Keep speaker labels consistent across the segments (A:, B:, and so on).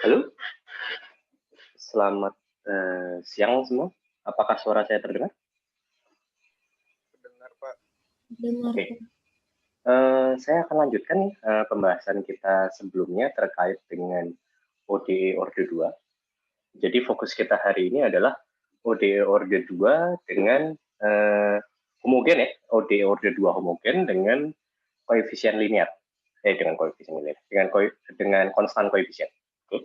A: Halo, selamat siang semua. Apakah suara saya terdengar?
B: Dengar, Pak.
C: Dengar.
A: Oke. Saya akan lanjutkan nih pembahasan kita sebelumnya terkait dengan ODE Orde 2. Jadi fokus kita hari ini adalah ODE Orde 2 dengan homogen ya, ODE Orde 2 homogen dengan koefisien linear. Dengan konstan koefisien. Oke.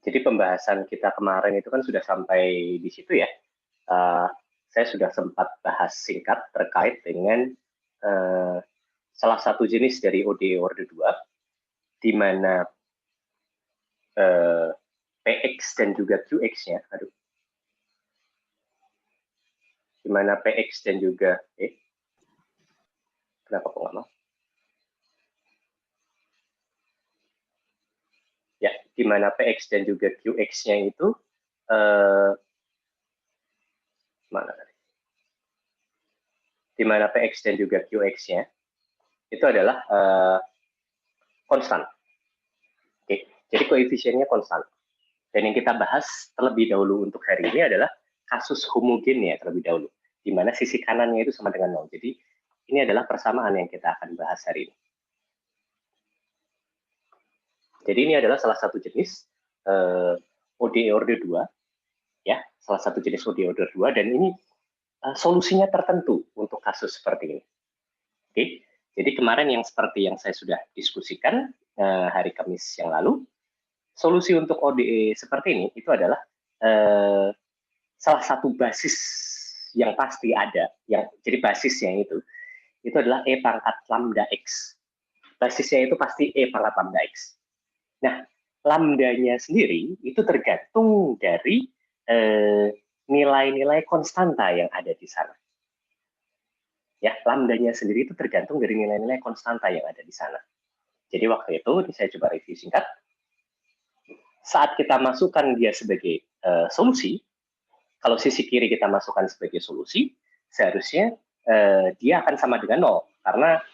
A: Jadi pembahasan kita kemarin itu kan sudah sampai di situ ya. Saya sudah sempat bahas singkat terkait dengan salah satu jenis dari ODE Orde 2, di mana PX dan juga QX-nya, di mana PX dan juga, kenapa kok nggak mau? Ya, di mana PX dan juga QX-nya itu, mana tadi? Di mana PX dan juga QX-nya itu adalah konstan. Oke, jadi koefisiennya konstan. Dan yang kita bahas terlebih dahulu untuk hari ini adalah kasus homogen ya terlebih dahulu, di mana sisi kanannya itu sama dengan 0. Jadi ini adalah persamaan yang kita akan bahas hari ini. Jadi ini adalah salah satu jenis ODE Orde 2, ya, salah satu jenis ODE Orde 2, dan ini solusinya tertentu untuk kasus seperti ini. Oke, jadi kemarin yang seperti yang saya sudah diskusikan hari Kamis yang lalu, solusi untuk ODE seperti ini itu adalah salah satu basis yang pasti ada, yang jadi basisnya itu adalah E pangkat lambda X. Basisnya itu pasti E pangkat lambda X. Nah, lambdanya sendiri itu tergantung dari nilai-nilai konstanta yang ada di sana. Ya, lambdanya sendiri itu tergantung dari nilai-nilai konstanta yang ada di sana. Jadi waktu itu, ini saya coba review singkat. Saat kita masukkan dia sebagai solusi, kalau sisi kiri kita masukkan sebagai solusi, seharusnya dia akan sama dengan 0. Karena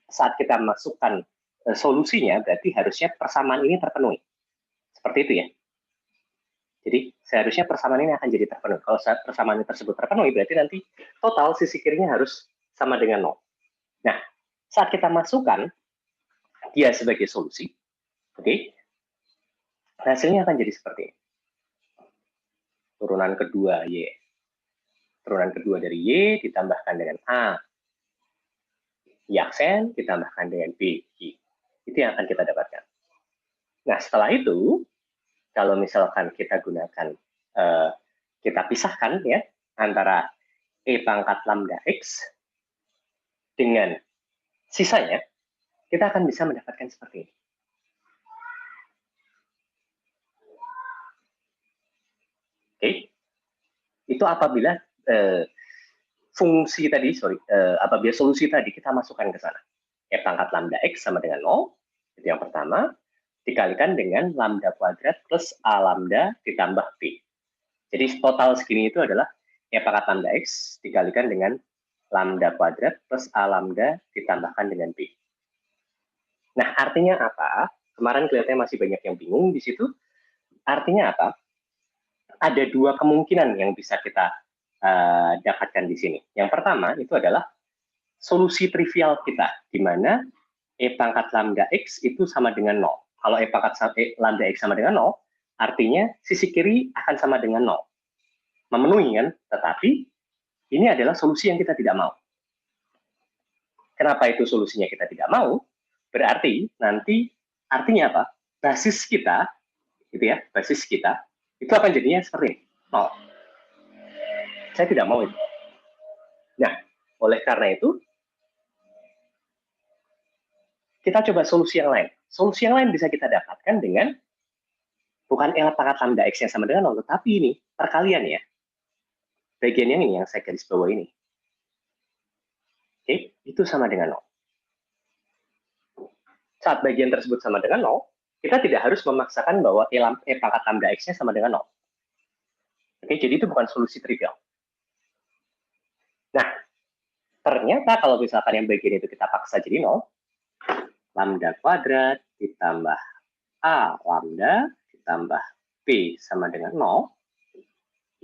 A: saat kita masukkan solusinya, berarti harusnya persamaan ini terpenuhi. Seperti itu ya. Jadi seharusnya persamaan ini akan jadi terpenuhi. Kalau persamaan ini tersebut terpenuhi, berarti nanti total sisi kirinya harus sama dengan 0. Nah, saat kita masukkan dia sebagai solusi, oke, hasilnya akan jadi seperti ini. Turunan kedua Y. Turunan kedua dari Y ditambahkan dengan A. Y aksen ditambahkan dengan B. Y. Itu yang akan kita dapatkan. Nah, setelah itu, kalau misalkan kita gunakan, kita pisahkan ya, antara E pangkat lambda X dengan sisanya, kita akan bisa mendapatkan seperti ini. Oke, itu apabila apabila solusi tadi kita masukkan ke sana. E pangkat lambda X sama dengan 0, itu yang pertama, dikalikan dengan lambda kuadrat plus A lambda ditambah B. Jadi total segini itu adalah E pangkat lambda X dikalikan dengan lambda kuadrat plus A lambda ditambahkan dengan B. Nah, artinya apa? Kemarin kelihatannya masih banyak yang bingung di situ. Artinya apa? Ada dua kemungkinan yang bisa kita dapatkan di sini. Yang pertama itu adalah solusi trivial kita, di mana E pangkat lambda X itu sama dengan 0. Kalau E pangkat lambda X sama dengan 0, artinya sisi kiri akan sama dengan 0. Memenuhi kan? Tetapi ini adalah solusi yang kita tidak mau. Kenapa itu solusinya kita tidak mau? Berarti nanti artinya apa? Basis kita, gitu ya, basis kita itu akan jadinya seperti ini, 0. Saya tidak mau itu. Nah, oleh karena itu, kita coba solusi yang lain. Solusi yang lain bisa kita dapatkan dengan bukan E pangkat lambda X yang sama dengan 0, tetapi ini perkalian ya. Bagian yang ini yang saya garis bawah ini. Oke, itu sama dengan 0. Saat bagian tersebut sama dengan 0, kita tidak harus memaksakan bahwa E pangkat lambda X-nya sama dengan 0. Oke, jadi itu bukan solusi trivial. Nah, ternyata kalau misalkan yang bagian itu kita paksa jadi 0, lambda kuadrat ditambah A lambda ditambah B sama dengan 0,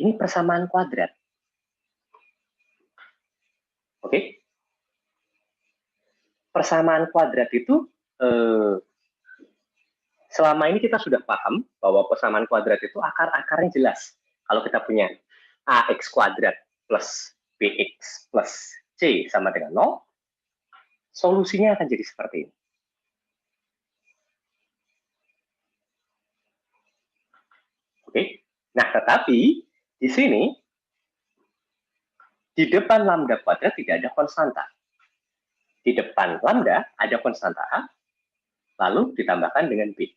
A: ini persamaan kuadrat. Oke? Persamaan kuadrat itu, selama ini kita sudah paham bahwa persamaan kuadrat itu akar-akarnya jelas. Kalau kita punya AX kuadrat plus BX plus C sama dengan 0, solusinya akan jadi seperti ini. Oke? Nah, tetapi di sini, di depan lambda kuadrat tidak ada konstanta. Di depan lambda ada konstanta A, lalu ditambahkan dengan B.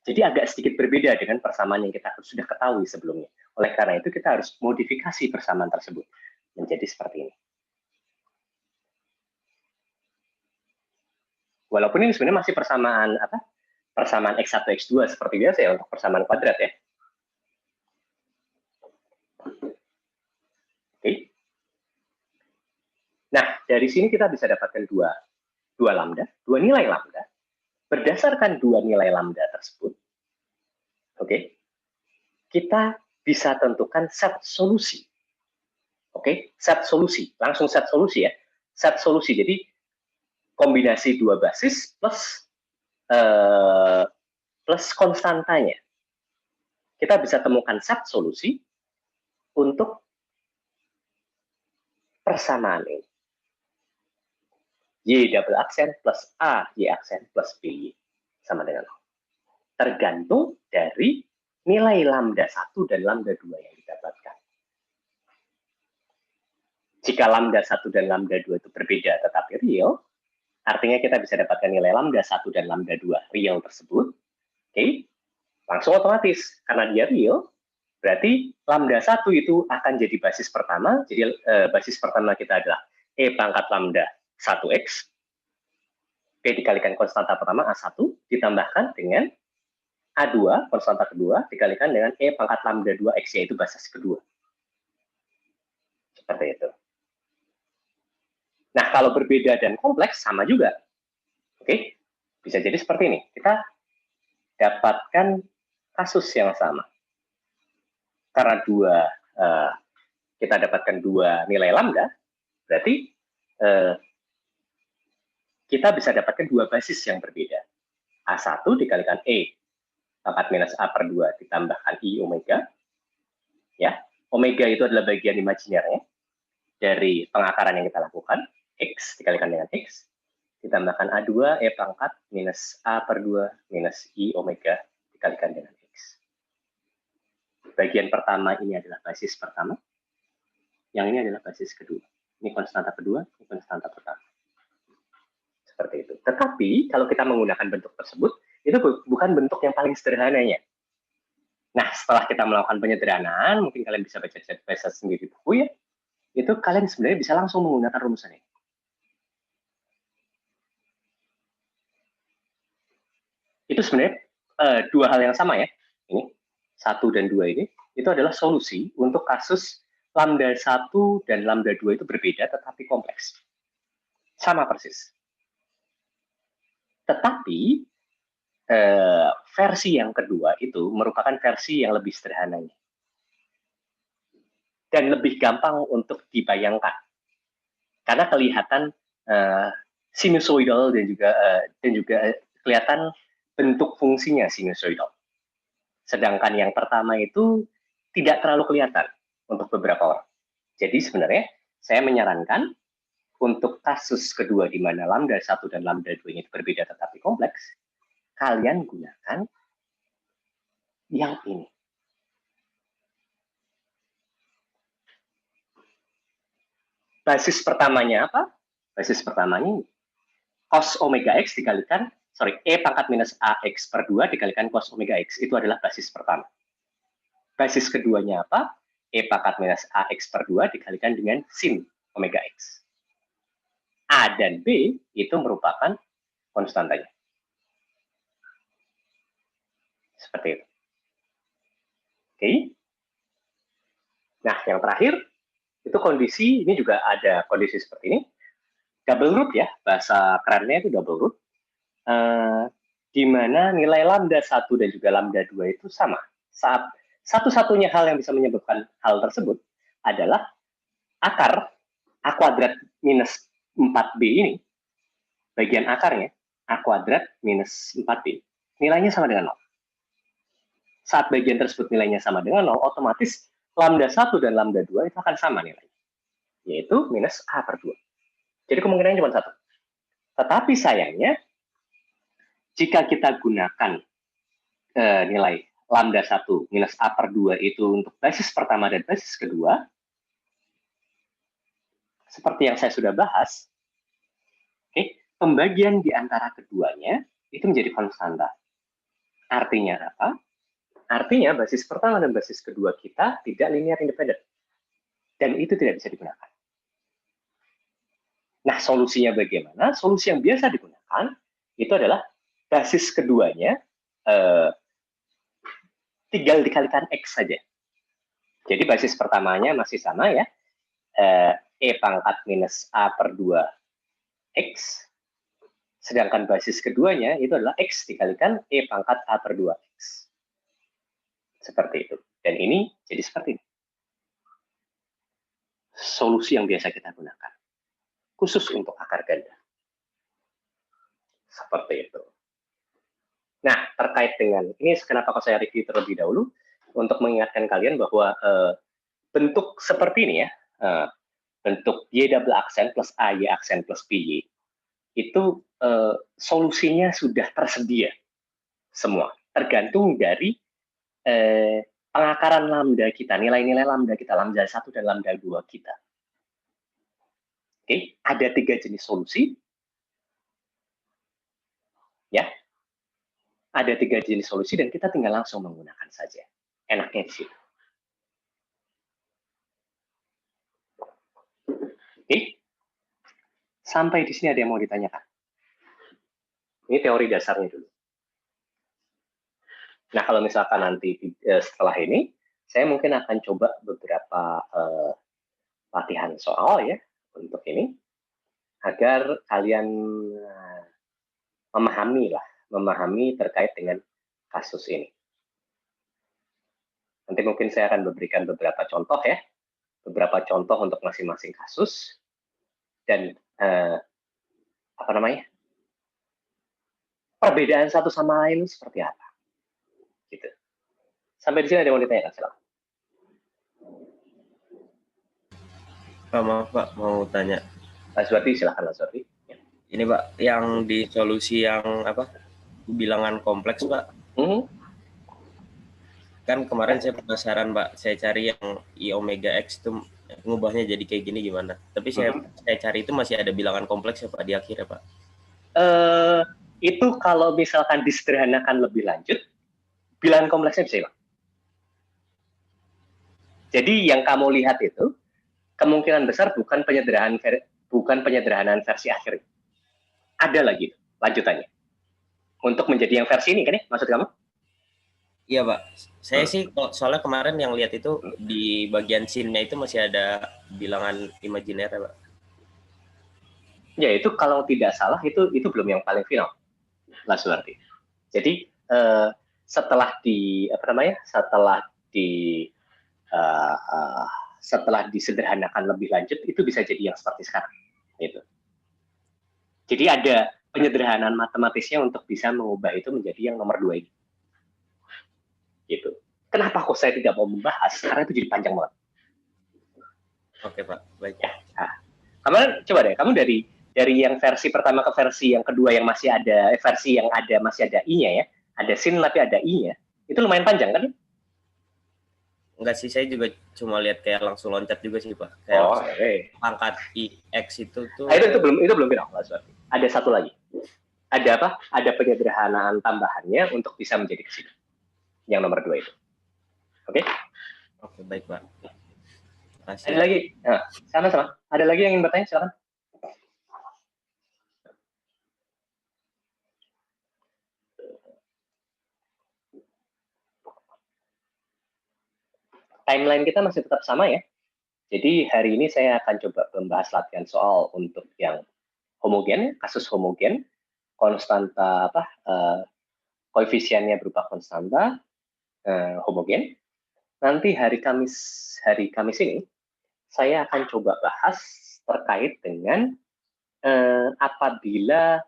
A: Jadi agak sedikit berbeda dengan persamaan yang kita sudah ketahui sebelumnya. Oleh karena itu, kita harus modifikasi persamaan tersebut menjadi seperti ini. Walaupun ini sebenarnya masih persamaan persamaan X1, X2 seperti biasa ya untuk persamaan kuadrat ya. Oke. Nah, dari sini kita bisa dapatkan dua nilai lambda. Berdasarkan dua nilai lambda tersebut, oke, kita bisa tentukan set solusi. Oke, set solusi. Langsung set solusi ya. Set solusi. Jadi kombinasi dua basis plus konstantanya. Kita bisa temukan set solusi untuk persamaan ini. Y double aksen plus A Y aksen plus B sama dengan 0. Tergantung dari nilai lambda 1 dan lambda 2 yang didapatkan. Jika lambda 1 dan lambda 2 itu berbeda tetapi real, artinya kita bisa dapatkan nilai lambda 1 dan lambda 2 real tersebut. Oke, langsung otomatis. Karena dia real, berarti lambda 1 itu akan jadi basis pertama. Jadi basis pertama kita adalah E pangkat lambda 1X. B dikalikan konstanta pertama A1 ditambahkan dengan A2, konstanta kedua, dikalikan dengan E pangkat lambda 2X, yaitu basis kedua. Seperti itu. Nah, kalau berbeda dan kompleks, sama juga. Oke, bisa jadi seperti ini. Kita dapatkan kasus yang sama. Karena kita dapatkan dua nilai lambda, berarti kita bisa dapatkan dua basis yang berbeda. A1 dikalikan E pangkat minus A per 2 ditambahkan I omega. Ya, omega itu adalah bagian imajinernya dari pengakaran yang kita lakukan. X dikalikan dengan X ditambahkan A2 E pangkat minus A per 2 minus I omega dikalikan dengan X. Bagian pertama ini adalah basis pertama. Yang ini adalah basis kedua. Ini konstanta kedua, ini konstanta pertama. Seperti itu. Tetapi kalau kita menggunakan bentuk tersebut, itu bukan bentuk yang paling sederhananya. Nah, setelah kita melakukan penyederhanaan, mungkin kalian bisa baca sendiri buku ya, itu kalian sebenarnya bisa langsung menggunakan rumus ini. Itu sebenarnya dua hal yang sama ya. Ini 1 dan 2 ini itu adalah solusi untuk kasus lambda 1 dan lambda 2 itu berbeda tetapi kompleks. Sama persis. Tetapi versi yang kedua itu merupakan versi yang lebih sederhananya. Dan lebih gampang untuk dibayangkan. Karena kelihatan sinusoidal dan juga kelihatan bentuk fungsinya sinusoidal. Sedangkan yang pertama itu tidak terlalu kelihatan untuk beberapa orang. Jadi sebenarnya saya menyarankan untuk kasus kedua di mana lambda 1 dan lambda 2 ini berbeda tetapi kompleks, kalian gunakan yang ini. Basis pertamanya apa? Basis pertamanya ini. Cos omega X dikalikan E pangkat minus AX per 2 dikalikan cos omega X. Itu adalah basis pertama. Basis keduanya apa? E pangkat minus AX per 2 dikalikan dengan sin omega X. A dan B itu merupakan konstantanya. Seperti itu. Oke. Nah, yang terakhir, itu kondisi, ini juga ada kondisi seperti ini. Double root ya, bahasa kerennya itu double root. Di mana nilai lambda 1 dan juga lambda 2 itu sama. Saat satu-satunya hal yang bisa menyebabkan hal tersebut adalah akar A kuadrat minus 4B ini, bagian akarnya, A kuadrat minus 4B, nilainya sama dengan 0. Saat bagian tersebut nilainya sama dengan 0, otomatis lambda 1 dan lambda 2 itu akan sama nilainya, yaitu minus A per 2. Jadi kemungkinannya cuma 1. Tetapi sayangnya, jika kita gunakan nilai lambda 1 minus A per 2 itu untuk basis pertama dan basis kedua, seperti yang saya sudah bahas, pembagian di antara keduanya itu menjadi konstanta. Artinya apa? Artinya basis pertama dan basis kedua kita tidak linear independen. Dan itu tidak bisa digunakan. Nah, solusinya bagaimana? Solusi yang biasa digunakan itu adalah basis keduanya tinggal dikalikan X saja. Jadi basis pertamanya masih sama ya, E pangkat minus A per 2 X, sedangkan basis keduanya itu adalah X dikalikan E pangkat A per 2 X. Seperti itu. Dan ini jadi seperti ini. Solusi yang biasa kita gunakan. Khusus untuk akar ganda. Seperti itu. Nah, terkait dengan, ini kenapa kok saya review terlebih dahulu, untuk mengingatkan kalian bahwa bentuk seperti ini ya, bentuk Y double aksen plus AY aksen plus PY, itu solusinya sudah tersedia semua. Tergantung dari pengakaran lambda kita, nilai-nilai lambda kita, lambda 1 dan lambda 2 kita. Oke, ada 3 jenis solusi. Ya, ada 3 jenis solusi dan kita tinggal langsung menggunakan saja. Enaknya di situ. Oke, sampai di sini ada yang mau ditanyakan? Ini teori dasarnya dulu. Nah, kalau misalkan nanti setelah ini, saya mungkin akan coba beberapa latihan soal ya untuk ini, agar kalian memahami terkait dengan kasus ini. Nanti mungkin saya akan memberikan beberapa contoh ya, beberapa contoh untuk masing-masing kasus, dan perbedaan satu sama lain seperti apa. Gitu. Sampai di sini ada yang mau ditanyakan, silakan.
B: Pak, maaf Pak, mau tanya.
A: Pak Suwardi, silakan Pak Suwardi. Ya.
B: Ini Pak, yang di solusi yang apa? Bilangan kompleks Pak. Kan kemarin saya penasaran Pak, saya cari yang I omega X itu ngubahnya jadi kayak gini gimana. Tapi saya cari itu masih ada bilangan kompleks ya Pak di akhirnya Pak.
A: Itu kalau misalkan disederhanakan lebih lanjut, bilangan kompleksnya bisa hilang. Jadi yang kamu lihat itu kemungkinan besar bukan penyederhanaan versi akhir. Ada lagi lanjutannya. Untuk menjadi yang versi ini kan ya, maksud kamu?
B: Iya Pak, saya sih soalnya kemarin yang lihat itu di bagian scene-nya itu masih ada bilangan imajiner ya Pak.
A: Ya itu kalau tidak salah itu belum yang paling final, Mas Suwardi. Jadi setelah disederhanakan lebih lanjut itu bisa jadi yang seperti sekarang. Gitu. Jadi ada penyederhanaan matematisnya untuk bisa mengubah itu menjadi yang nomor 2 ini. Gitu. Kenapa kok saya tidak mau membahas? Karena itu jadi panjang banget.
B: Oke Pak, baik.
A: Ya. Nah, coba deh, kamu dari yang versi pertama ke versi yang kedua yang masih ada versi yang masih ada i-nya ya, ada sin tapi ada i-nya, itu lumayan panjang kan?
B: Enggak sih, saya juga cuma lihat kayak langsung loncat juga sih Pak. Kayak pangkat IX itu tuh.
A: Nah, itu belum final, ada satu lagi. Ada apa? Ada penyederhanaan tambahannya untuk bisa menjadi kesini. Yang nomor 2 itu. Oke?
B: Oke, baik Pak.
A: Ada lagi? Nah, sama-sama. Ada lagi yang ingin bertanya? Silakan. timeline kita masih tetap sama ya. Jadi hari ini saya akan coba membahas latihan soal untuk yang homogen, kasus homogen, konstanta koefisiennya berupa konstanta homogen. Nanti hari Kamis ini saya akan coba bahas terkait dengan apabila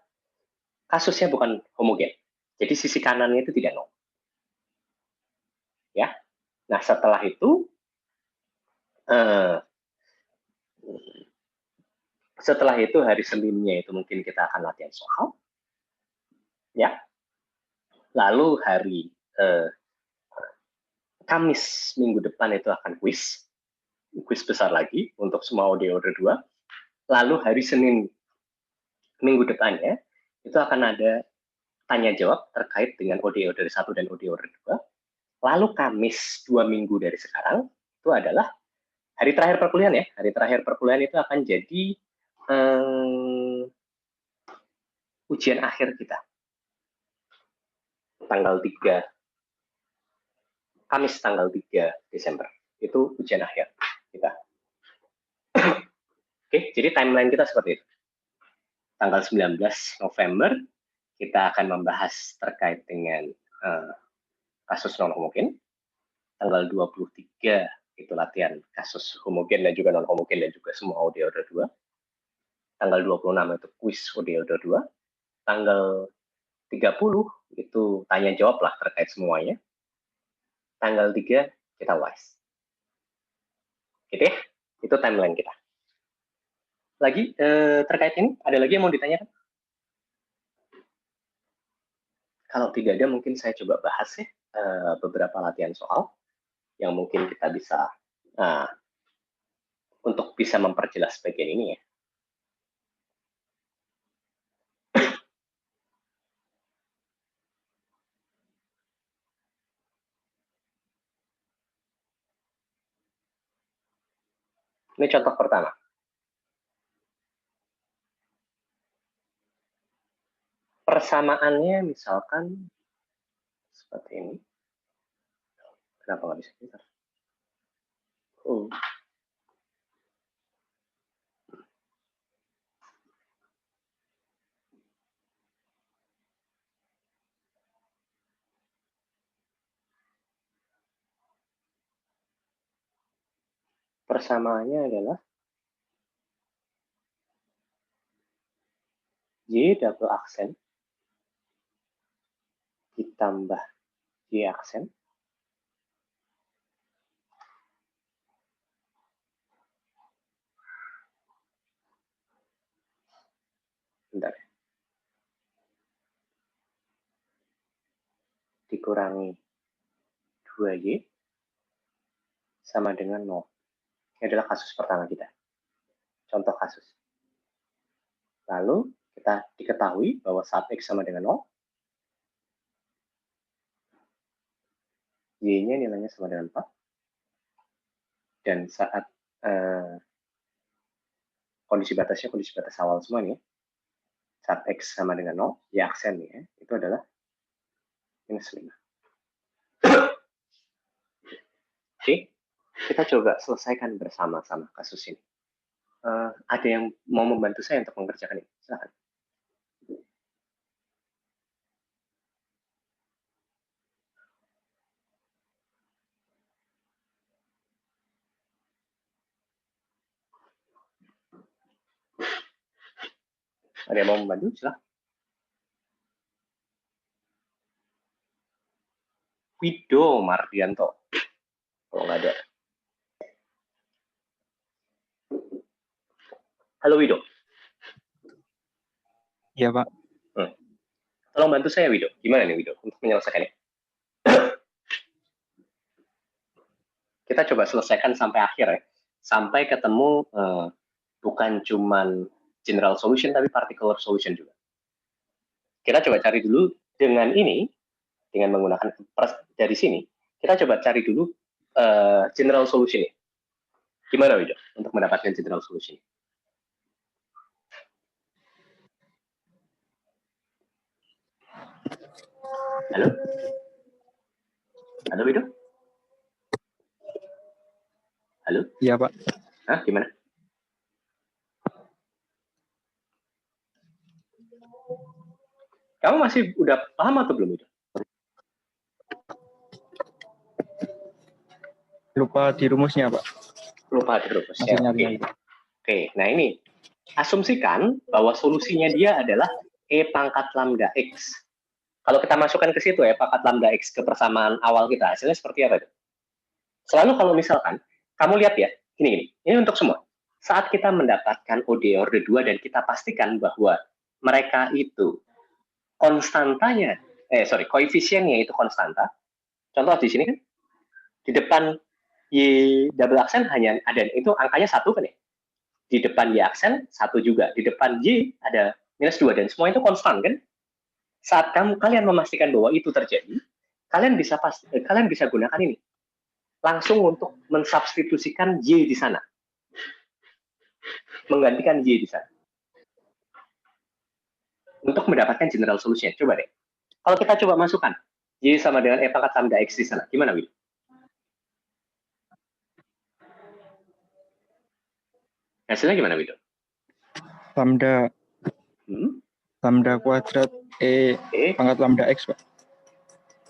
A: kasusnya bukan homogen. Jadi sisi kanannya itu tidak nol. Ya. Nah, setelah itu hari Seninnya itu mungkin kita akan latihan soal. Ya. Lalu hari Kamis minggu depan itu akan kuis besar lagi untuk semua OD order 2. Lalu hari Senin minggu depannya itu akan ada tanya jawab terkait dengan OD order 1 dan OD order 2. Lalu Kamis 2 minggu dari sekarang itu adalah hari terakhir perkuliahan ya. Hari terakhir perkuliahan itu akan jadi ujian akhir kita. Tanggal 3 Kamis tanggal 3 Desember. Itu ujian akhir kita. Oke, jadi timeline kita seperti itu. Tanggal 19 November, kita akan membahas terkait dengan kasus non-homogen. Tanggal 23 itu latihan kasus homogen dan juga non-homogen dan juga semua OD order 2. Tanggal 26 itu kuis OD order 2. Tanggal 30 itu tanya jawab lah terkait semuanya. Tanggal 3 kita UAS. Gitu ya, itu timeline kita. Lagi terkait ini, ada lagi yang mau ditanyakan? Kalau tidak ada, mungkin saya coba bahas ya beberapa latihan soal yang mungkin kita bisa untuk bisa memperjelas bagian ini ya. Ini contoh pertama. Persamaannya misalkan seperti ini. Kenapa nggak bisa pintar? Persamaannya adalah Y double aksen ditambah Y aksen bentar, dikurangi 2Y sama dengan 0. Ini adalah kasus pertama kita. Contoh kasus. Lalu kita diketahui bahwa saat X sama dengan 0, Y-nya nilainya sama dengan 4. Dan saat kondisi batas awal semua nih, saat X sama dengan 0, Y aksen ya, itu adalah minus 5. Oke, kita coba selesaikan bersama-sama kasus ini. Ada yang mau membantu saya untuk mengerjakan ini? Silakan. Ada yang mau membantu? Silakan. Wido Mardianto. Kalau nggak ada. Halo Wido.
C: Iya, Pak.
A: Tolong bantu saya Wido. Gimana nih Wido untuk menyelesaikannya? Kita coba selesaikan sampai akhir ya. Sampai ketemu bukan cuman general solution tapi particular solution juga. Kita coba cari dulu dengan ini, dengan menggunakan dari sini, kita coba cari dulu general solution -nya. Gimana Wido untuk mendapatkan general solution? Halo? Halo Wido? Halo?
C: Iya, Pak.
A: Hah, gimana? Kamu masih udah paham atau belum itu?
C: Lupa di rumusnya, Pak.
A: Lupa di rumusnya.
C: Masih
A: Oke, nah ini. Asumsikan bahwa solusinya dia adalah E pangkat lambda X. Kalau kita masukkan ke situ E pangkat lambda X ke persamaan awal kita, hasilnya seperti apa itu? Selalu kalau misalkan, kamu lihat ya, ini untuk semua. Saat kita mendapatkan ODE orde 2 dan kita pastikan bahwa mereka itu konstantanya, koefisiennya itu konstanta. Contoh di sini kan, di depan Y double aksen hanya ada, itu angkanya 1 kan ya? Di depan Y aksen 1 juga, di depan Y ada -2, dan semua itu konstan kan? Saat kalian memastikan bahwa itu terjadi, kalian bisa gunakan ini. Langsung untuk mensubstitusikan Y di sana. Menggantikan Y di sana. Untuk mendapatkan general solution. Coba deh. Kalau kita coba masukkan Y sama dengan E pangkat lambda X di sana, gimana, Wil? Hasilnya gimana, Wil?
C: Lambda kuadrat E pangkat lambda X, Pak.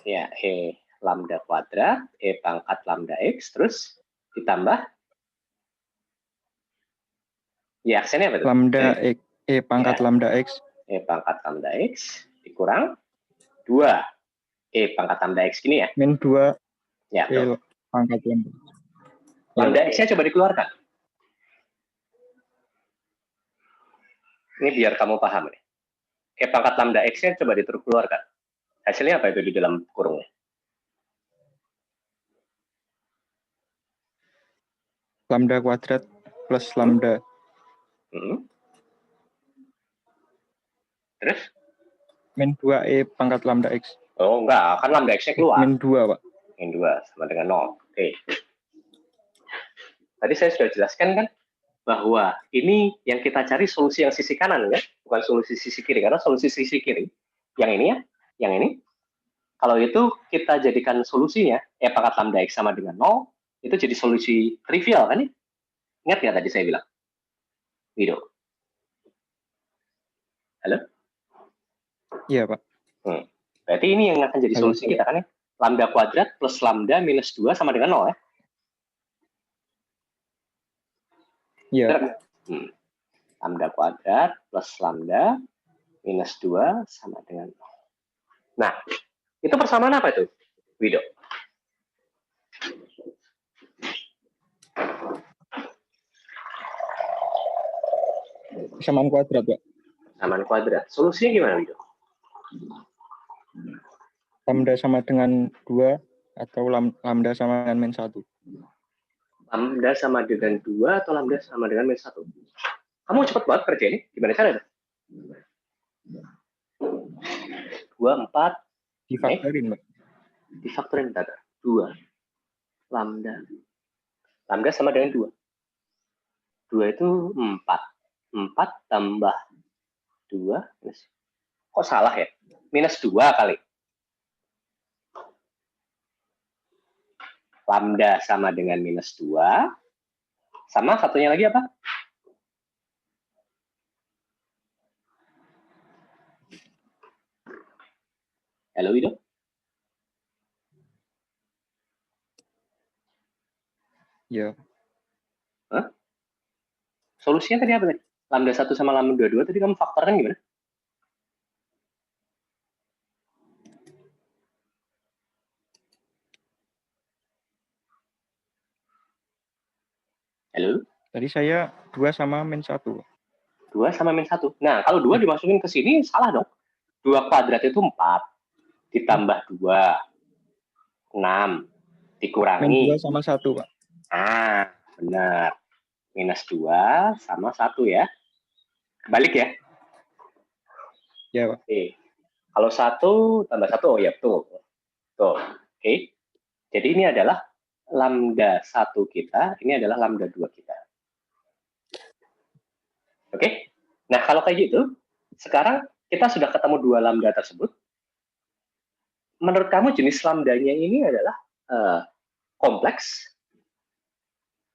A: Ya, E lambda kuadrat, E pangkat lambda X, terus ditambah ya aksennya apa tuh?
C: Lambda E pangkat lambda X.
A: E pangkat lambda X dikurang 2 E pangkat lambda X gini ya?
C: Min 2
A: ya,
C: E pangkat lambda.
A: Lambda X-nya coba dikeluarkan. Ini biar kamu paham nih. E pangkat lambda X-nya coba dikeluarkan. Hasilnya apa itu di dalam kurungnya?
C: Lambda kuadrat plus lambda.
A: Terus?
C: Min 2 E pangkat lambda X.
A: Oh, enggak. Kan lambda X-nya keluar.
C: Min 2, Pak.
A: Min 2 sama dengan 0. Oke. Tadi saya sudah jelaskan kan bahwa ini yang kita cari solusi yang sisi kanan ya, bukan solusi sisi kiri. Karena solusi sisi kiri, yang ini ya, yang ini. Kalau itu kita jadikan solusinya, E pangkat lambda X sama dengan 0, itu jadi solusi trivial kan ya? Ingat nggak tadi saya bilang? Wido. Halo?
C: Iya, Pak.
A: Berarti ini yang akan jadi solusi kita kan ya? Lambda kuadrat plus lambda minus 2 sama dengan 0 ya?
C: Iya.
A: Lambda kuadrat plus lambda minus 2 sama dengan 0. Nah, itu persamaan apa itu, Wido?
C: Persamaan kuadrat, Pak.
A: Persamaan kuadrat. Solusinya gimana, Wido?
C: Lambda sama dengan 2 atau lambda sama dengan min 1.
A: Lambda sama dengan 2 atau lambda sama dengan min 1. Kamu cepet banget kerja ini. Gimana caranya? 2, 4.
C: Difaktorin, Pak.
A: Difaktorin, bentar. 2. Lambda. Lambda sama dengan 2. 2 itu 4. 4 tambah 2. Kok salah ya? Minus 2 kali. Lambda sama dengan minus 2. Sama satunya lagi apa? Halo, Wido?
C: Ya.
A: Hah? Solusinya tadi apa tadi? Lambda 1 sama lambda 2 tadi kamu faktorkan gimana? Halo?
C: Tadi saya 2 sama min 1.
A: 2 sama min 1. Nah, kalau 2 dimasukin ke sini, salah dong. 2 kuadrat itu 4. Ditambah 2. 6. Dikurangi.
C: Min 2 sama 1, Pak.
A: Ah, benar. Minus 2 sama 1 ya. Balik ya?
C: Ya, Pak.
A: Oke. Kalau 1 tambah 1, oh ya, betul. Tuh. Oke. Jadi ini adalah lambda 1 kita, ini adalah lambda 2 kita. Oke? Nah, kalau kayak gitu, sekarang kita sudah ketemu 2 lambda tersebut. Menurut kamu jenis lambdanya ini adalah kompleks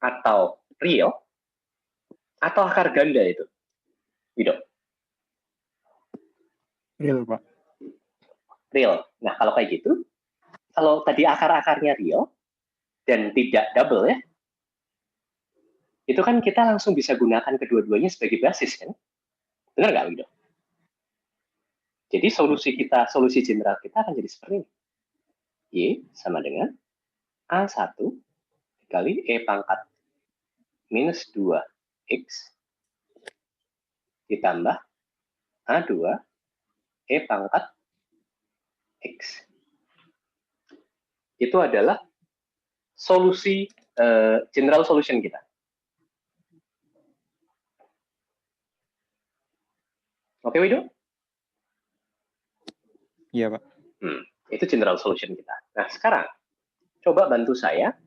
A: atau real atau akar ganda itu? Wido.
C: Real, Pak.
A: Real. Nah, kalau kayak gitu, kalau tadi akar-akarnya real dan tidak double ya, itu kan kita langsung bisa gunakan kedua-duanya sebagai basis kan? Benar nggak, Wido? Jadi solusi general kita akan jadi seperti ini. Y sama dengan A1 dikali E pangkat minus 2X ditambah A2 E pangkat X. Itu adalah solusi general solution kita. Oke, Wido?
C: Iya, Pak.
A: Itu general solution kita. Nah, sekarang coba bantu saya.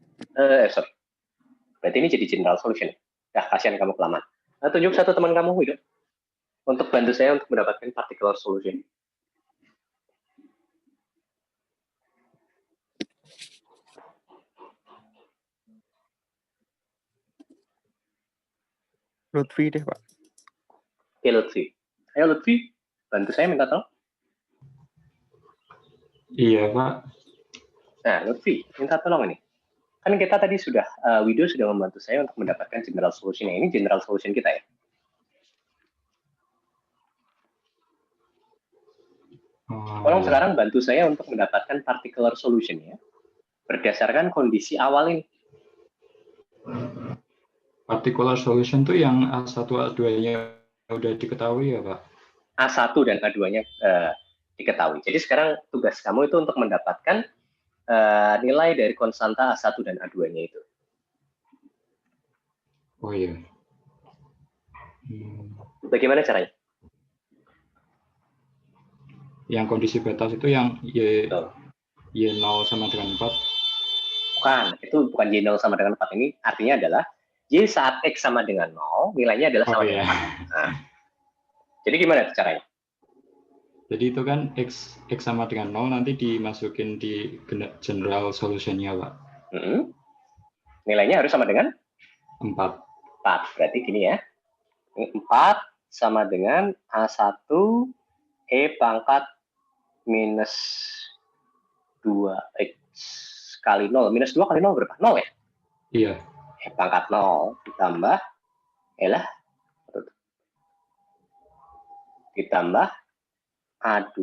A: Berarti ini jadi general solution. Nah, kasihan kamu kelamaan. Nah, tunjuk satu teman kamu, Wido, untuk bantu saya untuk mendapatkan particular solution.
C: Lutfi deh, Pak.
A: Oke, Lutfi. Ayo, Lutfi, bantu saya minta tolong.
D: Iya, Pak.
A: Nah, Lutfi, minta tolong ini. Kan kita tadi Wido sudah membantu saya untuk mendapatkan general solution. Ini general solution kita ya. Tolong sekarang bantu saya untuk mendapatkan particular solution ya. Berdasarkan kondisi awal ini.
D: Particular solution tuh yang A1, A2-nya udah diketahui ya, Pak?
A: A1 dan A2-nya diketahui. Jadi sekarang tugas kamu itu untuk mendapatkan nilai dari konstanta A1 dan A2-nya itu.
D: Oh iya.
A: Bagaimana caranya?
D: Yang kondisi batas itu yang Y0 sama dengan 4?
A: Bukan, itu bukan Y0 sama dengan 4. Ini artinya adalah Y saat X sama dengan 0, nilainya adalah sama dengan 4. Nah, jadi gimana caranya?
D: Jadi itu kan X sama dengan 0 nanti dimasukin di general solution-nya, Pak.
A: Nilainya harus sama dengan?
D: 4.
A: 4, berarti gini ya. 4 sama dengan A1 E pangkat minus 2X kali 0. Minus 2 kali 0 berapa? 0 ya?
D: Iya.
A: E pangkat 0 ditambah A2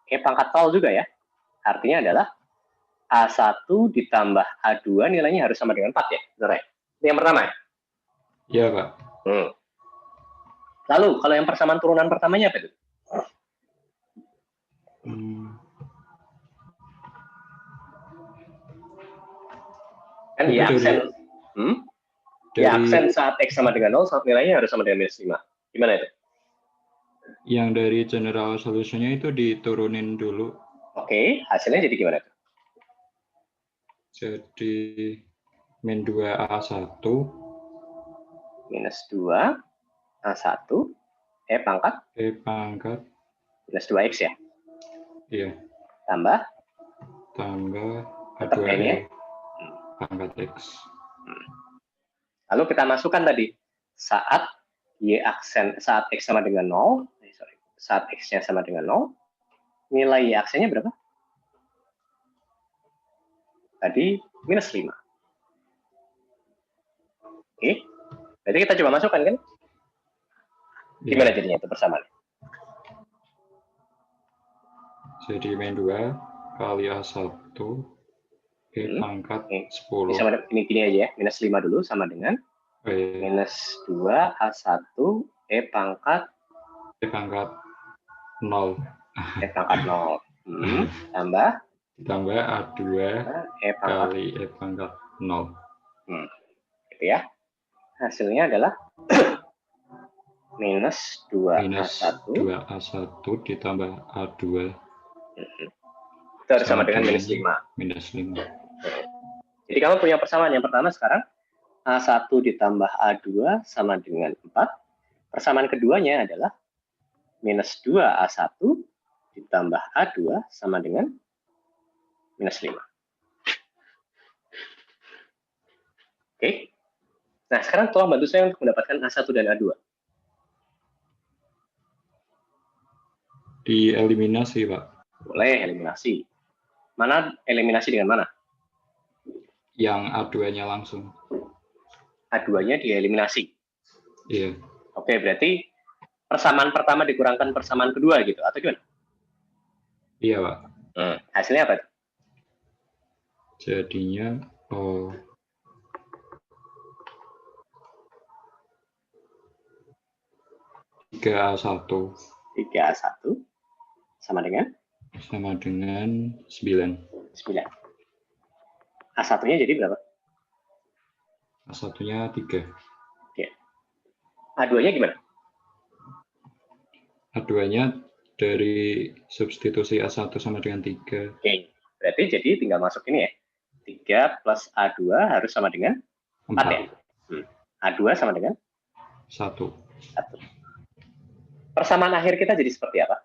A: E pangkat 0 juga ya. Artinya adalah A1 ditambah A2 nilainya harus sama dengan 4 ya? Betul ya? Itu yang pertama ya?
D: Iya, Pak.
A: Lalu, kalau yang persamaan turunan pertamanya apa itu? Kan
D: itu
A: ya aksen. Ya aksen saat X sama dengan 0, saat nilainya harus sama dengan minus 5. Gimana itu?
D: Yang dari general solution-nya itu diturunin dulu.
A: Oke, hasilnya jadi gimana?
D: Jadi min 2A1
A: minus 2A1 E pangkat minus 2X ya?
D: Iya.
A: Tambah
D: A2E pangkat X.
A: Lalu kita masukkan tadi saat saat X sama dengan 0, saat X-nya sama dengan 0, nilai Y aksennya berapa? Tadi minus 5. Oke, berarti kita coba masukkan kan? Gimana jadinya itu persamaan?
D: Jadi min 2 kali A1 E pangkat 10.
A: Ini gini aja ya, minus 5 dulu sama dengan minus 2 A1 E pangkat
D: 0.
A: E pangkat 0. Tambah
D: A2 kali E pangkat 0.
A: Gitu ya. Hasilnya adalah minus 2A1
D: ditambah A2.
A: Itu harus sama dengan minus 5.
D: Minus 5.
A: Jadi kamu punya persamaan yang pertama sekarang A1 ditambah A2 sama dengan 4. Persamaan keduanya adalah minus 2A1 ditambah A2 sama dengan minus 5. Oke. Nah, sekarang tolong bantu saya untuk mendapatkan A1 dan A2.
D: Dieliminasi, Pak.
A: Boleh eliminasi. Mana eliminasi dengan mana?
D: Yang A2-nya langsung.
A: A2-nya dieliminasi.
D: Iya.
A: Oke, berarti persamaan pertama dikurangkan persamaan kedua gitu, atau gimana?
D: Iya, Pak.
A: Hasilnya apa?
D: Jadinya 3A1
A: 3A1 sama dengan
D: 9.
A: 9. A1-nya jadi berapa?
D: A1-nya 3.
A: A2-nya gimana?
D: A2-nya dari substitusi A1 sama dengan 3.
A: Oke, berarti jadi tinggal masuk ini ya. 3 plus A2 harus sama dengan 4 ya?
D: 4.
A: A2 sama dengan
D: 1.
A: 1. Persamaan akhir kita jadi seperti apa?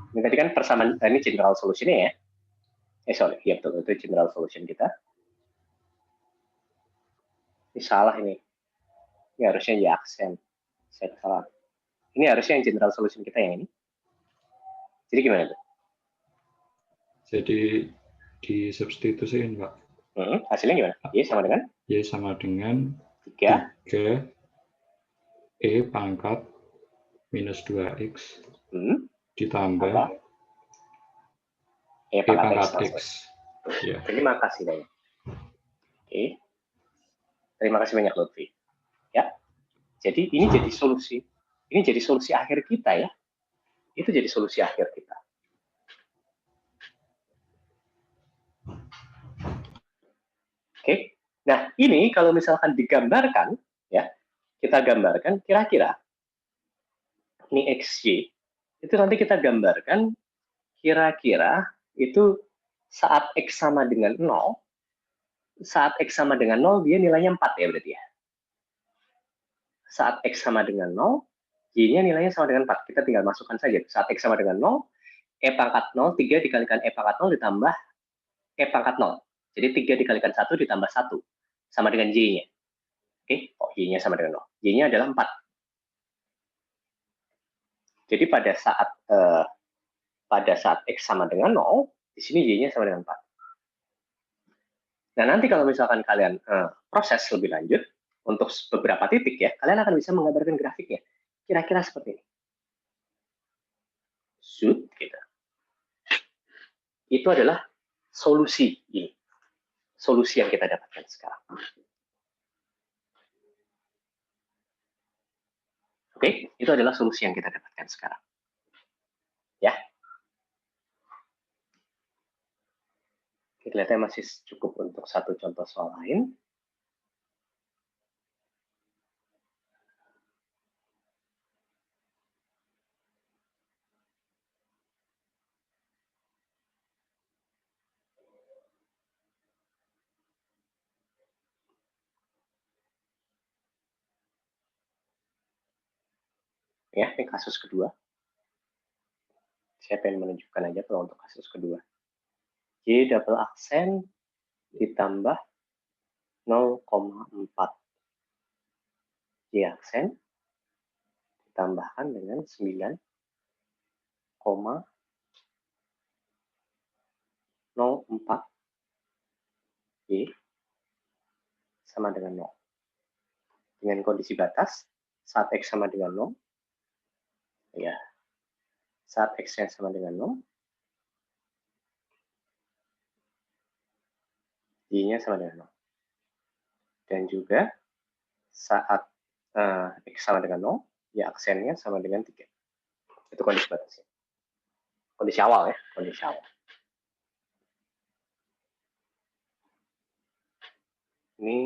A: Ini tadi kan persamaan, ini general solution-nya ya. Sorry, iya betul, itu general solution kita. Ini salah ini. Ini harusnya ya aksen. Saya salah. Ini harusnya yang general solution kita yang ini. Jadi gimana tuh?
D: Jadi disubstitusiin, Pak.
A: Hasilnya gimana? Y sama dengan?
D: Y sama dengan
A: 3.
D: E pangkat minus 2X ditambah
A: apa?
D: E pangkat X.
A: Ya. Terima kasih banyak. Oke. Terima kasih banyak, Lutfi. Ya. Jadi ini jadi solusi. Ini jadi solusi akhir kita ya. Itu jadi solusi akhir kita. Oke. Nah, ini kalau misalkan digambarkan, ya, kita gambarkan kira-kira ini XY. Itu nanti kita gambarkan kira-kira itu saat X sama dengan 0, saat X sama dengan 0, dia nilainya 4 ya berarti ya. Saat X sama dengan 0, Y-nya nilainya sama dengan 4. Kita tinggal masukkan saja. Saat X sama dengan 0, E pangkat 0, 3 dikalikan E pangkat 0 ditambah E pangkat 0. Jadi 3 dikalikan 1 ditambah 1. Sama dengan Y-nya. Oke, Y-nya sama dengan 0. Y-nya adalah 4. Jadi pada saat X sama dengan 0, di sini Y-nya sama dengan 4. Nah, nanti kalau misalkan kalian proses lebih lanjut, untuk beberapa titik ya, kalian akan bisa menggambarkan grafiknya. Kira-kira seperti ini. Shoot, gitu. Itu adalah solusi ini. Solusi yang kita dapatkan sekarang. Oke, itu adalah solusi yang kita dapatkan sekarang. Ya. Kelihatannya masih cukup untuk satu contoh soal lain. Ya, ini kasus kedua. Saya pengen menunjukkan aja kalau untuk kasus kedua. Y double aksen ditambah 0,4. Y aksen ditambahkan dengan 9,04 Y sama dengan 0. Dengan kondisi batas, saat X sama dengan 0, ya, saat X-nya sama dengan 0, Y-nya sama dengan 0. Dan juga saat X sama dengan 0, ya aksennya sama dengan 3. Itu kondisi batasnya. Kondisi awal ya, kondisi awal. Ini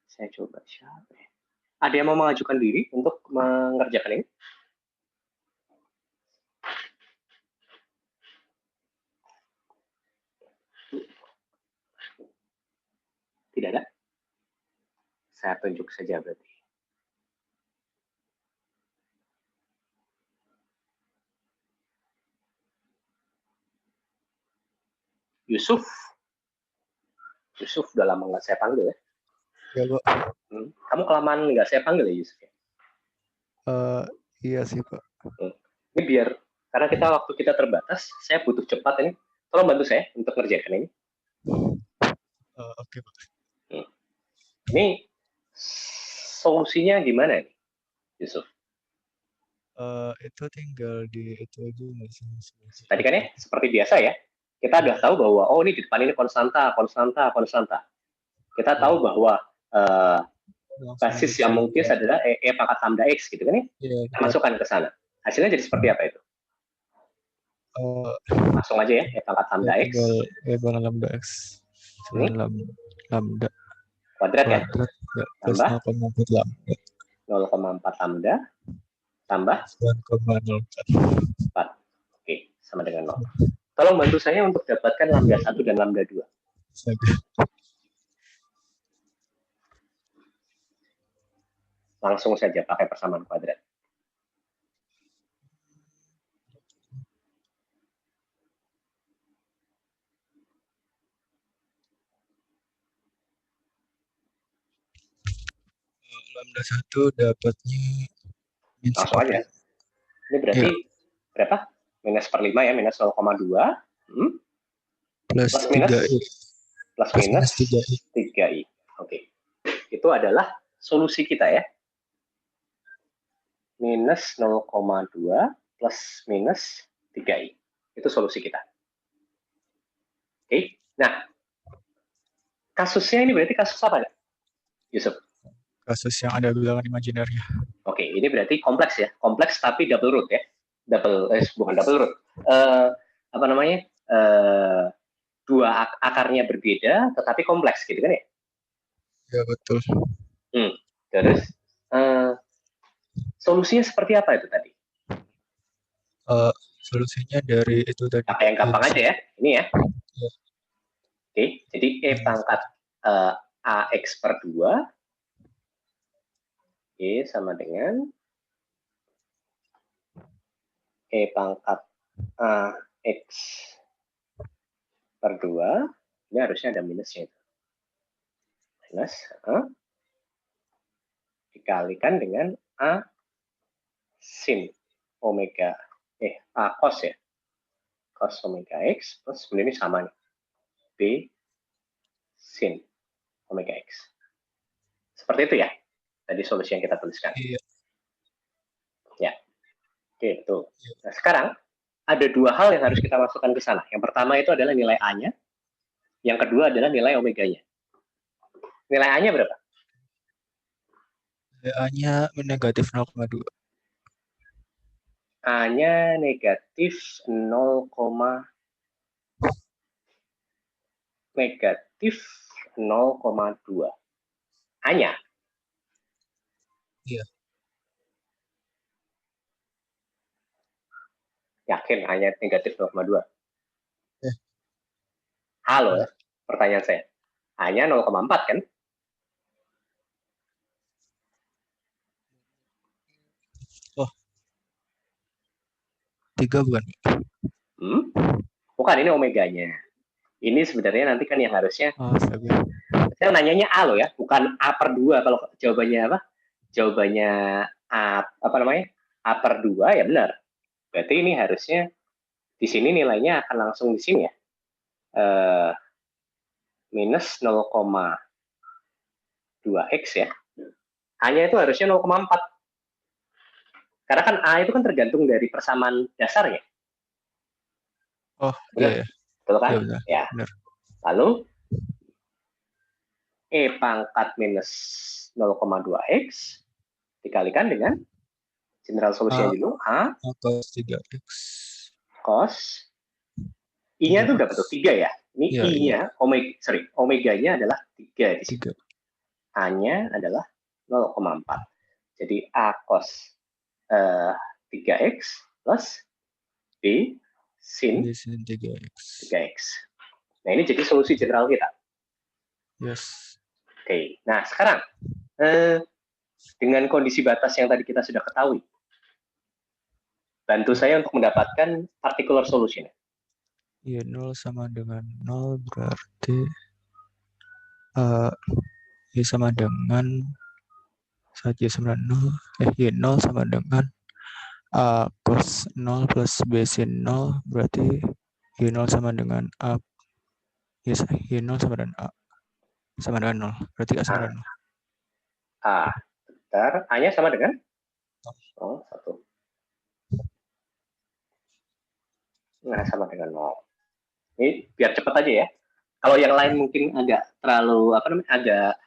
A: saya coba siapa ya? Ada yang mau mengajukan diri untuk mengerjakan ini? Tidak ada? Saya tunjuk saja berarti. Yusuf. Yusuf udah lama nggak saya panggil ya.
E: Ya, Pak.
A: Kamu kelamaan nggak saya panggil ya, Yusuf?
E: Iya sih, Pak.
A: Ini biar, karena waktu kita terbatas, saya butuh cepat ini. Tolong bantu saya untuk ngerjakan ini.
E: Oke, Pak.
A: Ini solusinya gimana nih, Yusuf?
E: Itu tinggal di itu aja nggak sih?
A: Tadi kan ya, seperti biasa ya, kita udah tahu bahwa, oh ini di depan ini konstanta. Kita tahu bahwa basis yang mungkin adalah E pangkat lambda X gitu kan ya, kita masukkan ke sana. Hasilnya jadi seperti apa itu? Langsung aja ya, E pangkat lambda X.
E: E pangkat lambda X. Lambda.
A: Kuadrat ya?
E: Tambah
A: 0,4 lambda. Tambah
E: 9,04.
A: Oke, sama dengan 0. Tolong bantu saya untuk dapatkan lambda 1 dan lambda 2. Langsung saja pakai persamaan kuadrat.
E: Lambda 1 dapatnya
A: langsung aja. Ini berarti berapa? Minus per 5 ya, minus 0,2.
E: Plus
A: minus
E: 3i.
A: Plus minus 3i. Oke. Itu adalah solusi kita ya. Minus 0,2 plus minus 3i. Itu solusi kita. Oke. Nah, kasusnya ini berarti kasus apa ya, Yusuf?
E: Kasus yang ada bilangan imajiner-nya.
A: Oke, ini berarti kompleks ya. Kompleks tapi double root ya. Bukan double root. Apa namanya? Dua akarnya berbeda tetapi kompleks gitu kan ya?
E: Ya, betul.
A: Terus solusinya seperti apa itu tadi?
E: Solusinya dari itu tadi.
A: Apa yang gampang aja ya? Ini ya. Oke, jadi E pangkat AX per 2 sama dengan E pangkat AX per 2, ini harusnya ada minusnya itu. Minus, dikalikan dengan A sin omega, A cos ya. Cos omega X, plus sebenarnya ini sama nih. B sin omega X. Seperti itu ya, tadi solusi yang kita tuliskan.
E: Iya.
A: Ya, oke, betul. Nah, sekarang ada dua hal yang harus kita masukkan ke sana. Yang pertama itu adalah nilai A-nya. Yang kedua adalah nilai omega-nya. Nilai A-nya berapa?
E: Nilai A-nya negatif 0,2.
A: A-nya negatif 0,2. A-nya?
E: Iya.
A: Yakin A-nya negatif 0,2? Halo, pertanyaan saya. A-nya 0,4 kan?
E: Oh. 3 bukan?
A: Bukan, ini omeganya. Ini sebenarnya nanti kan yang harusnya. Saya nanyanya A loh ya, bukan A per 2. Kalau jawabannya apa? Jawabannya A, apa namanya? A per 2 ya benar. Berarti ini harusnya di sini nilainya akan langsung di sini ya. Minus 0,2x ya. A-nya itu harusnya 0,4. Karena kan A itu kan tergantung dari persamaan dasarnya.
E: Oh,
A: benar.
E: iya.
A: Betul kan?
E: Ya,
A: benar. Lalu E pangkat minus 0,2x dikalikan dengan general solusinya dulu A
E: cos 3x.
A: Cos I-nya itu berapa tuh? 3 ya? Ini
E: ya,
A: I-nya, omega-nya adalah 3 di sini. A-nya adalah 0,4. Jadi A cos 3x plus B sin 3x. Nah, ini jadi solusi general kita.
E: Yes.
A: Oke, nah sekarang dengan kondisi batas yang tadi kita sudah ketahui, bantu saya untuk mendapatkan particular solution.
E: Y0 sama dengan 0 berarti Y sama dengan saat Y sama dengan 0, Y0 sama dengan cos 0 plus B sin 0 berarti Y0 sama dengan A. Y0 sama dengan A sama dengan 0. Berarti A sama dengan 0.
A: Bentar. A-nya sama dengan? 1. Nah, sama dengan 0. Ini biar cepat aja ya. Kalau yang lain mungkin agak terlalu agak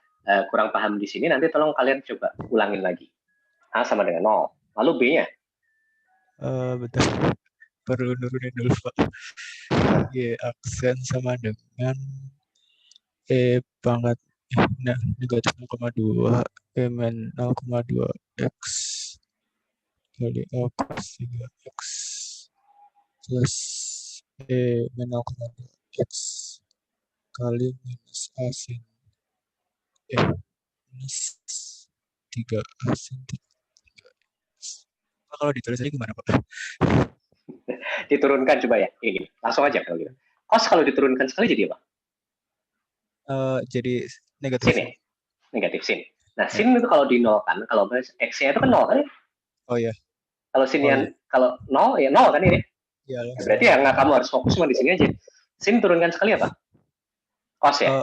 A: kurang paham di sini, nanti tolong kalian coba ulangin lagi. A sama dengan 0. Lalu B-nya?
E: Bentar. Perlu nurunin dulu, Pak. Y aksen sama dengan E pangkat negatif 0,2 E min 0,2 X kali A cos 3X plus E min 0,2 X kali minus A sin minus 3A sin 3X. Kalau ditulis aja gimana, Pak?
A: Diturunkan coba ya. Ini langsung aja kalau gitu. Cos kalau diturunkan sekali jadi apa?
E: Jadi negatif
A: sin ya? Negatif sin. Nah, sin itu kalau dinolkan, kalau X-nya itu kan 0 kan?
E: Oh ya.
A: Kalau sinnya kalau 0 ya 0 kan ini?
E: Ya,
A: berarti ya nggak, kamu harus fokus cuma di sini aja. Sin turunkan sekali apa? Cos ya?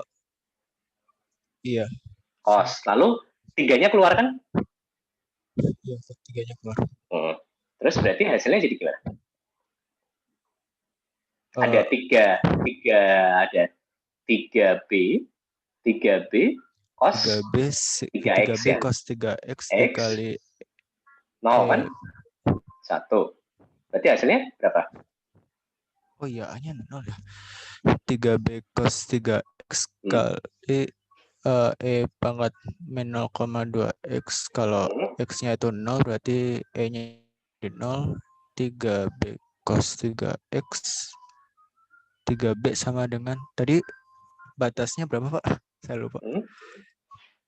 E: Iya.
A: Cos. Lalu 3-nya keluar kan?
E: Iya, 3-nya keluar.
A: Terus berarti hasilnya jadi gimana? Ada 3B, 3B cos 3X ya?
E: cos 3X dikali
A: 0 kan? 1. Berarti hasilnya berapa?
E: Oh iya, A-nya 0 ya. 3B cos 3X kali E pangkat min 0,2 X. Kalau X-nya itu 0 berarti E-nya di 0. 3B cos 3X 3B sama dengan tadi batasnya berapa, Pak? Saya lupa.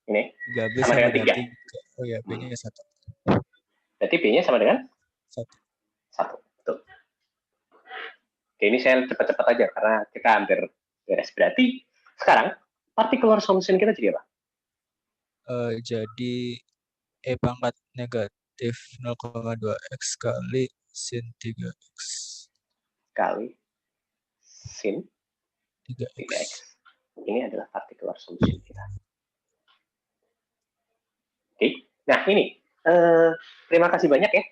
A: Ini
E: 3B
A: sama dengan 3.
E: Oh ya, B-nya 1.
A: Berarti B-nya sama dengan 1. Betul. Oke, ini saya cepat-cepat aja karena kita hampir beres. Berarti sekarang particular solution kita jadi apa?
E: Jadi E pangkat negatif 0,2 X kali sin 3X.
A: Kali sin 3X. Ini adalah particular solution kita. Oke, nah ini terima kasih banyak ya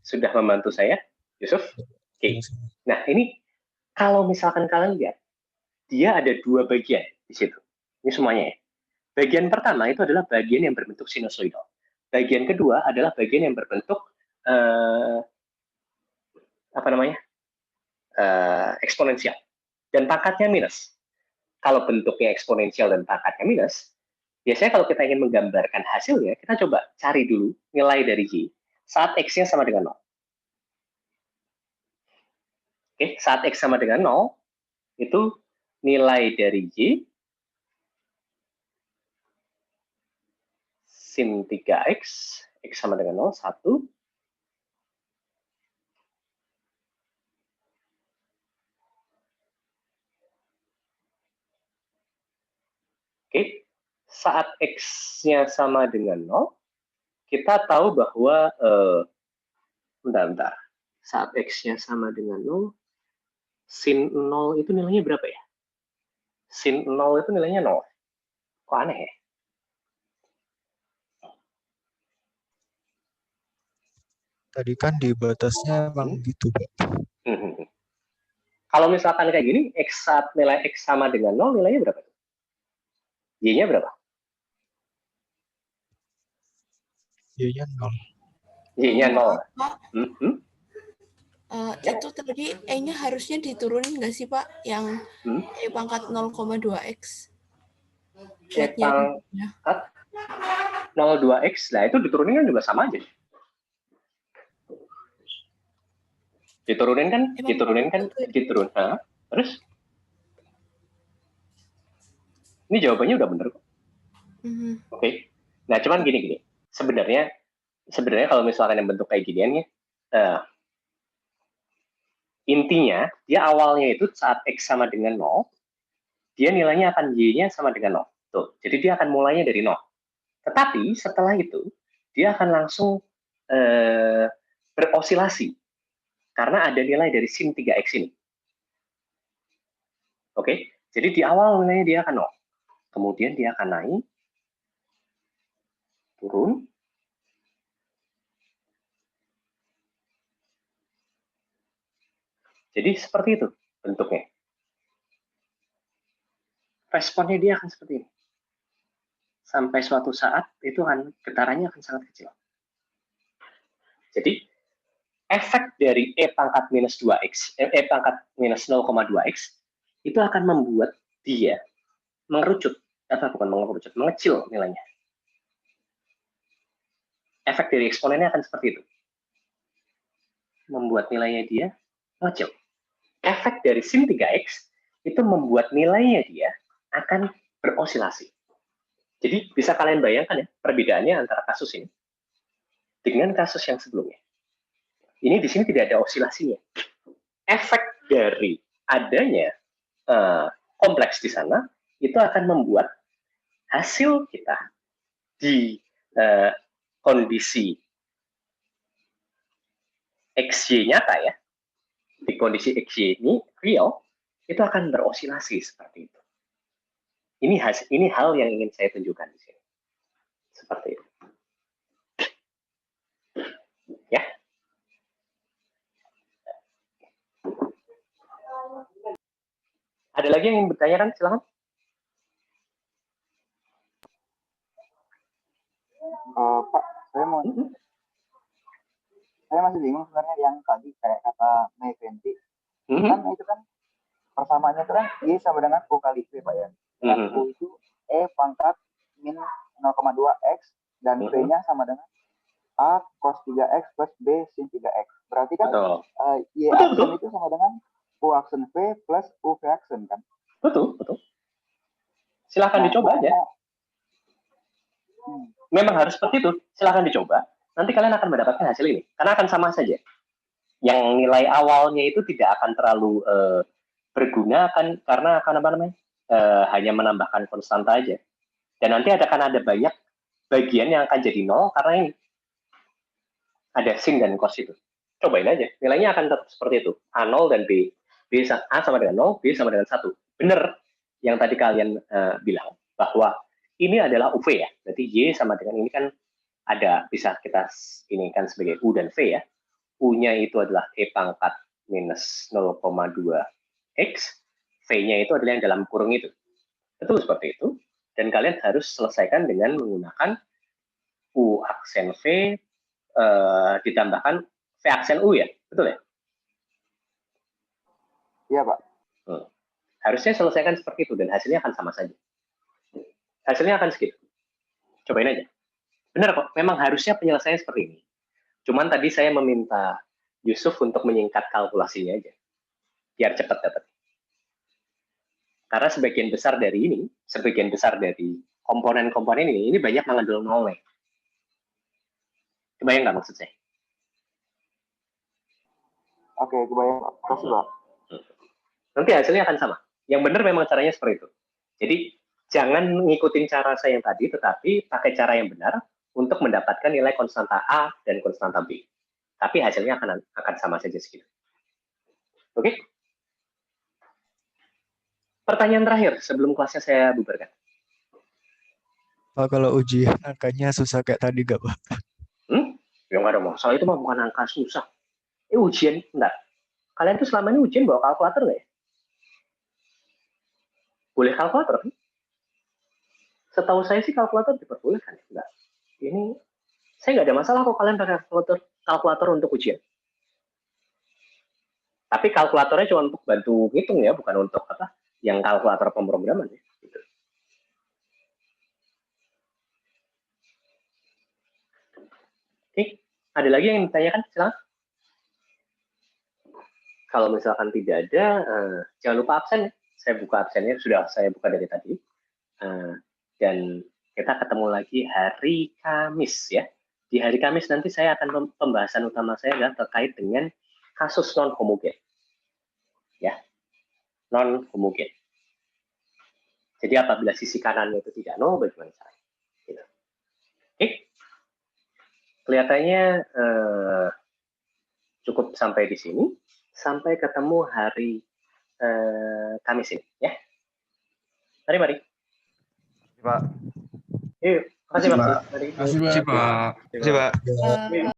A: sudah membantu saya, Yusuf. Oke, nah ini kalau misalkan kalian lihat, dia ada 2 bagian di situ. Ini semuanya ya. Bagian pertama itu adalah bagian yang berbentuk sinusoidal. Bagian kedua adalah bagian yang berbentuk eksponensial dan pangkatnya minus. Kalau bentuknya eksponensial dan pangkatnya minus, biasanya kalau kita ingin menggambarkan hasilnya, kita coba cari dulu nilai dari Y saat X-nya sama dengan 0. Oke, saat X sama dengan 0, itu nilai dari Y sin 3X, X sama dengan 0, 1. Oke, saat X-nya sama dengan 0, kita tahu bahwa, bentar. Saat X-nya sama dengan 0, sin 0 itu nilainya berapa ya? Sin 0 itu nilainya 0. Kok aneh ya?
E: Tadi kan di batasnya emang gitu, Pak.
A: Kalau misalkan kayak gini, saat nilai X sama dengan 0, nilainya berapa? Y-nya berapa?
E: Y-nya 0.
A: Y-nya 0.
F: Itu tadi E-nya harusnya diturunin nggak sih, Pak? Yang E pangkat 0,2X.
A: E pangkat 0,2X, nah itu diturunin kan juga sama aja. Diturunin kan? Terus? Ini jawabannya udah bener kok. Oke. Nah, cuman gini. Sebenarnya kalau misalkan yang bentuk kayak ginian ya, Intinya, dia awalnya itu saat X sama dengan 0, dia nilainya akan Y-nya sama dengan 0. Tuh, jadi dia akan mulainya dari 0. Tetapi setelah itu, dia akan langsung berosilasi. Karena ada nilai dari sin 3X ini. Oke, jadi di awal nilainya dia akan 0. Kemudian dia akan naik, turun, jadi seperti itu bentuknya. Responnya dia akan seperti ini. Sampai suatu saat itu akan getarannya akan sangat kecil. Jadi efek dari E pangkat minus 2X, E pangkat minus 0,2X itu akan membuat dia mengerucut, atau bukan mengerucut, mengecil nilainya. Efek dari eksponennya akan seperti itu. Membuat nilainya dia mengecil. Efek dari sin 3X itu membuat nilainya dia akan berosilasi. Jadi bisa kalian bayangkan ya perbedaannya antara kasus ini dengan kasus yang sebelumnya. Ini di sini tidak ada osilasinya. Efek dari adanya kompleks di sana itu akan membuat hasil kita di kondisi XY nyata ya, di kondisi XY ini real, itu akan berosilasi seperti itu. Ini hal yang ingin saya tunjukkan di sini. Seperti itu. Ya. Ada lagi yang ingin bertanyakan? Silakan.
G: Pak, saya masih bingung sebenarnya yang tadi kayak kata May 20. Kan itu kan persamaannya itu kan Y sama dengan U kali V, Pak ya. Dan U itu E pangkat min 0,2X dan V-nya sama dengan A cos 3X plus B sin 3X. Berarti kan Y aksen itu sama dengan U aksen V plus U V aksen kan?
A: Betul. Silahkan dicoba aja. Memang harus seperti itu. Silahkan dicoba. Nanti kalian akan mendapatkan hasil ini. Karena akan sama saja. Yang nilai awalnya itu tidak akan terlalu berguna karena akan hanya menambahkan konstanta aja. Dan nanti akan ada banyak bagian yang akan jadi 0 karena ini ada sin dan cos itu. Cobain aja. Nilainya akan tetap seperti itu. A0 dan B. A sama dengan 0, B sama dengan 1. Benar yang tadi kalian bilang bahwa ini adalah UV ya. Berarti Y sama dengan ini kan ada, bisa kita ini kan sebagai U dan V ya. U-nya itu adalah E pangkat minus 0,2X. V-nya itu adalah yang dalam kurung itu. Betul seperti itu. Dan kalian harus selesaikan dengan menggunakan U aksen V ditambahkan V aksen U ya. Betul ya?
G: Iya, Pak.
A: Harusnya selesaikan seperti itu dan hasilnya akan sama saja. Hasilnya akan segitu. Cobain aja. Benar kok, memang harusnya penyelesaian seperti ini. Cuman tadi saya meminta Yusuf untuk menyingkat kalkulasinya aja. Biar cepat dapat. Karena sebagian besar dari komponen-komponen ini banyak mengandung nolnya. Kebayang nggak maksud saya?
G: Oke, kebayang. Kasih, Pak.
A: Nanti hasilnya akan sama. Yang benar memang caranya seperti itu. Jadi, jangan ngikutin cara saya yang tadi, tetapi pakai cara yang benar untuk mendapatkan nilai konstanta A dan konstanta B. Tapi hasilnya akan sama saja segitu. Oke? Pertanyaan terakhir sebelum kelasnya saya bubarkan.
E: Pak, kalau ujian angkanya susah kayak tadi gak, Pak?
A: Ya nggak ada masalah, itu mah bukan angka susah. Ujian, enggak. Kalian tuh selama ini ujian bawa kalkulator nggak ya? Boleh kalkulator kan? Setahu saya sih kalkulator diperbolehkan. Enggak. Ini saya nggak ada masalah kok kalian pakai kalkulator untuk ujian. Tapi kalkulatornya cuma untuk bantu ngitung ya, bukan untuk yang kalkulator pemrograman ya. Gitu. Oke, ada lagi yang ditanyakan? Silakan. Kalau misalkan tidak ada, jangan lupa absen ya. Saya buka absennya, sudah saya buka dari tadi. Dan kita ketemu lagi hari Kamis ya. Di hari Kamis nanti saya akan pembahasan utama saya adalah terkait dengan kasus non homogen. non homogene. Jadi apabila sisi kanannya itu tidak nol, bagaimana caranya? Gitu. Oke, kelihatannya cukup sampai di sini. Sampai ketemu hari Kamis ini, ya. Mari.
H: Pak.
A: Yuk, makasih Pak.
I: Terima kasih, Pak.
H: Terima kasih, Pak.